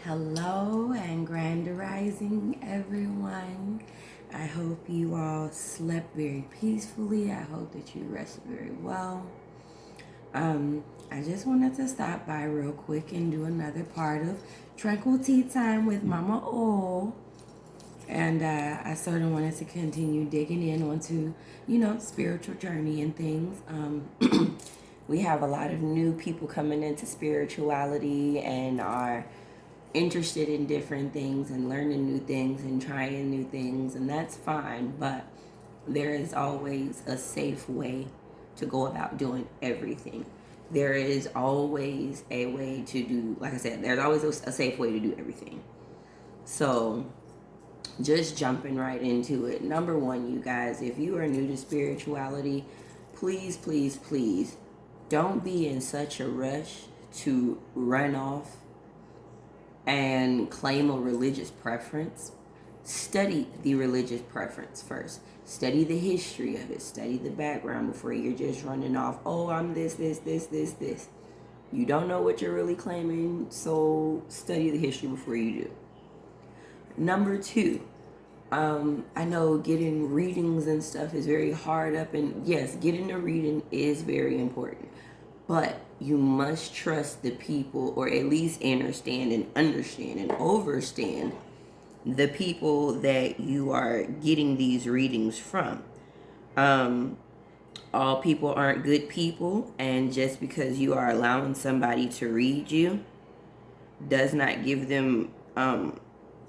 Hello and grand rising, everyone. I hope you all slept very peacefully. I hope that you rested very well. I just wanted to stop by real quick and do another part of Tranquil Tea Time with Mama O. And I sort of wanted to continue digging in onto, spiritual journey and things. We have a lot of new people coming into spirituality and are interested in different things and learning new things and trying new things, and that's fine, but there is always a safe way to go about doing everything. There is always a way to do, like I said, there's always a safe way to do everything. So just jumping right into it. Number one, you guys, if you are new to spirituality, please, please, please don't be in such a rush to run off and claim a religious preference. Study the religious preference first. Study the history of it. Study the background before you're just running off, oh, I'm this. You don't know what you're really claiming, so study the history before you do. Number two, I know getting readings and stuff is very hard up, and yes, getting a reading is very important. But you must trust the people, or at least understand and overstand the people that you are getting these readings from. All people aren't good people, and just because you are allowing somebody to read you does not give them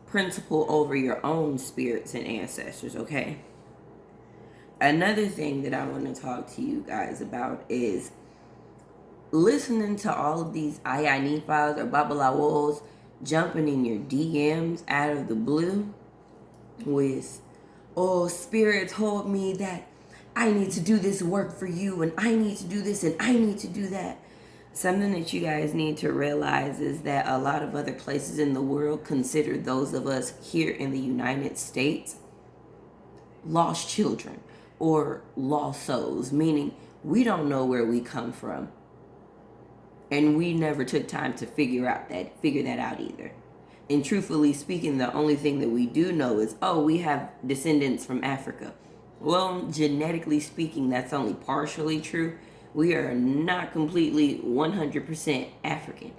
principle over your own spirits and ancestors, okay? Another thing that I want to talk to you guys about is listening to all of these Nephiles or Babalawos jumping in your DMs out of the blue with, oh, spirit told me that I need to do this work for you, and I need to do this, and I need to do that. Something that you guys need to realize is that a lot of other places in the world consider those of us here in the United States lost children or lost souls, meaning we don't know where we come from. And we never took time to figure that out either. And truthfully speaking, the only thing that we do know is, oh, we have descendants from Africa. Well, genetically speaking, that's only partially true. We are not completely 100% African.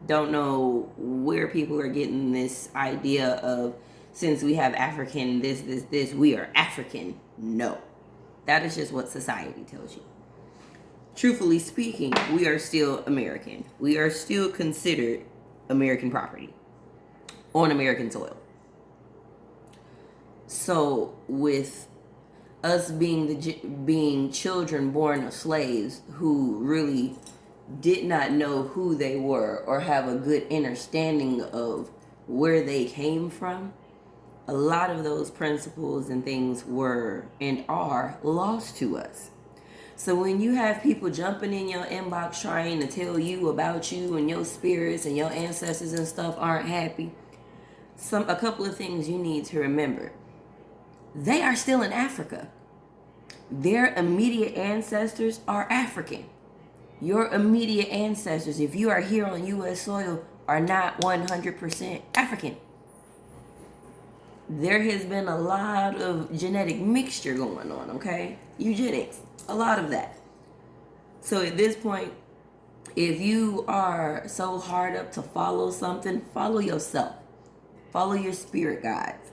Don't know where people are getting this idea of, since we have African, this, we are African. No. That is just what society tells you. Truthfully speaking, we are still American. We are still considered American property on American soil. So with us being children born of slaves who really did not know who they were or have a good understanding of where they came from, a lot of those principles and things were and are lost to us. So when you have people jumping in your inbox trying to tell you about you and your spirits and your ancestors and stuff aren't happy, a couple of things you need to remember. They are still in Africa. Their immediate ancestors are African. Your immediate ancestors, if you are here on U.S. soil, are not 100% African. There has been a lot of genetic mixture going on, okay? Eugenics. A lot of that. So at this point, if you are so hard up to follow something, follow yourself. Follow your spirit guides.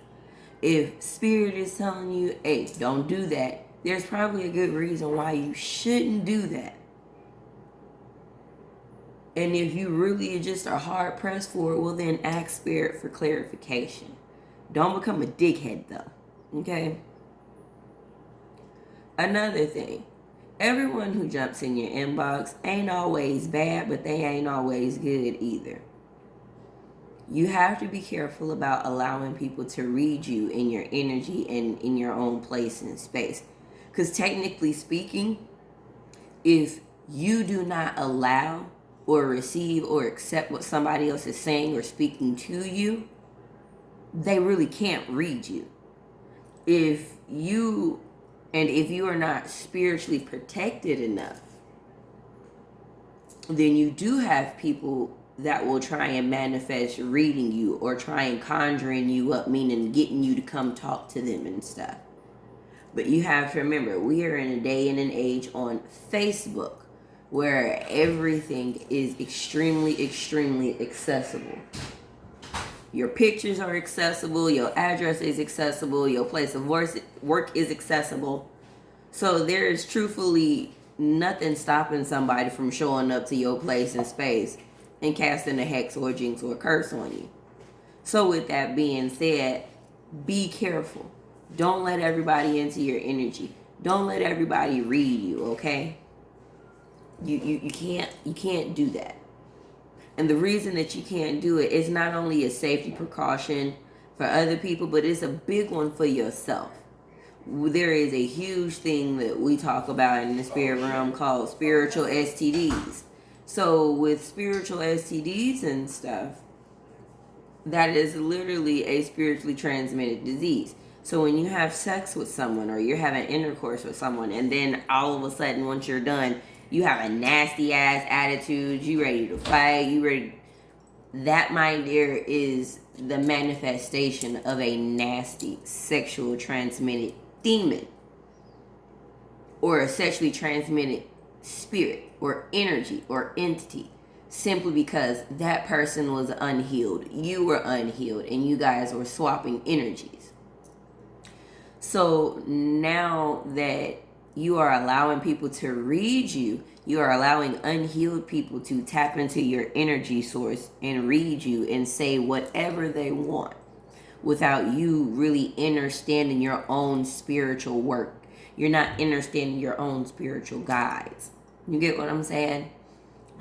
If spirit is telling you, hey, don't do that, there's probably a good reason why you shouldn't do that. And if you really just are hard pressed for it, well then ask spirit for clarification. Don't become a dickhead though, okay? Another thing, everyone who jumps in your inbox ain't always bad, but they ain't always good either. You have to be careful about allowing people to read you in your energy and in your own place and space. Because technically speaking, if you do not allow or receive or accept what somebody else is saying or speaking to you, they really can't read you. If you are not spiritually protected enough, then you do have people that will try and manifest reading you or try and conjuring you up, meaning getting you to come talk to them and stuff. But you have to remember, we are in a day and an age on Facebook where everything is extremely, extremely accessible. Your pictures are accessible, your address is accessible, your place of work is accessible. So there is truthfully nothing stopping somebody from showing up to your place and space and casting a hex or a jinx or a curse on you. So with that being said, be careful. Don't let everybody into your energy. Don't let everybody read you, okay? You can't do that. And the reason that you can't do it is not only a safety precaution for other people, but it's a big one for yourself. There is a huge thing that we talk about in the spirit realm called spiritual STDs. So with spiritual STDs and stuff, that is literally a spiritually transmitted disease. So when you have sex with someone or you're having intercourse with someone and then all of a sudden once you're done, you have a nasty ass attitude, you ready to fight, that right there is the manifestation of a nasty sexual transmitted demon or a sexually transmitted spirit or energy or entity, simply because that person was unhealed, you were unhealed, and you guys were swapping energies. So now that you are allowing people to read you, you are allowing unhealed people to tap into your energy source and read you and say whatever they want without you really understanding your own spiritual work. You're not understanding your own spiritual guides. You get what I'm saying?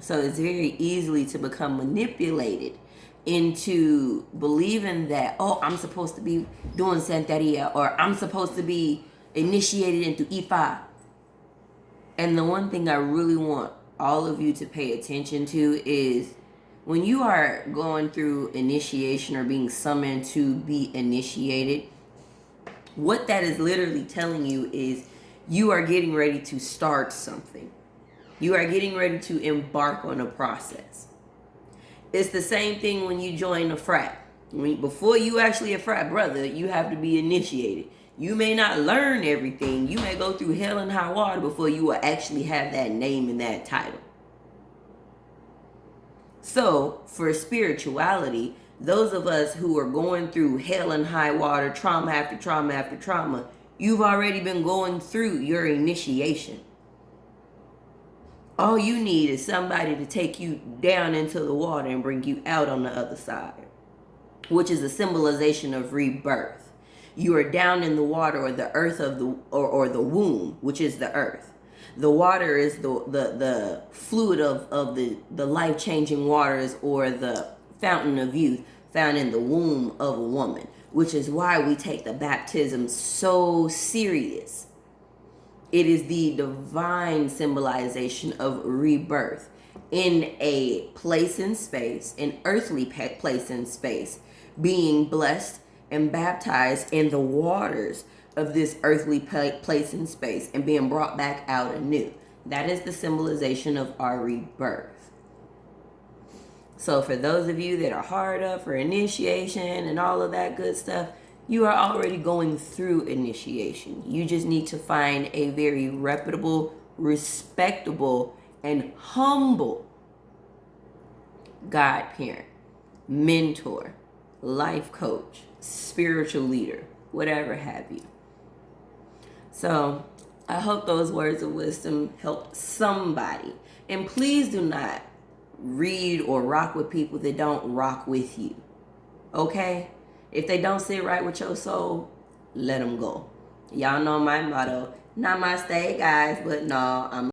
So it's very easily to become manipulated into believing that, oh, I'm supposed to be doing Santeria or I'm supposed to be initiated into Ifa. And the one thing I really want all of you to pay attention to is when you are going through initiation or being summoned to be initiated, what that is literally telling you is you are getting ready to start something. You are getting ready to embark on a process. It's the same thing when you join a frat. Before you actually a frat brother, you have to be initiated. You may not learn everything. You may go through hell and high water before you will actually have that name and that title. So, for spirituality, those of us who are going through hell and high water, trauma after trauma after trauma, you've already been going through your initiation. All you need is somebody to take you down into the water and bring you out on the other side, which is a symbolization of rebirth. You are down in the water or the earth of the or the womb, which is the earth. The water is the fluid of the life-changing waters or the fountain of youth found in the womb of a woman, which is why we take the baptism so serious. It is the divine symbolization of rebirth in a place in space, an earthly place in space, being blessed and baptized in the waters of this earthly place in space and being brought back out anew. That is the symbolization of our rebirth. So for those of you that are hard up for initiation and all of that good stuff, you are already going through initiation. You just need to find a very reputable, respectable, and humble godparent, mentor, life coach, spiritual leader, whatever have you. So I hope those words of wisdom help somebody. And please do not read or rock with people that don't rock with you. Okay? If they don't sit right with your soul, let them go. Y'all know my motto. Namaste, guys, but no, I'm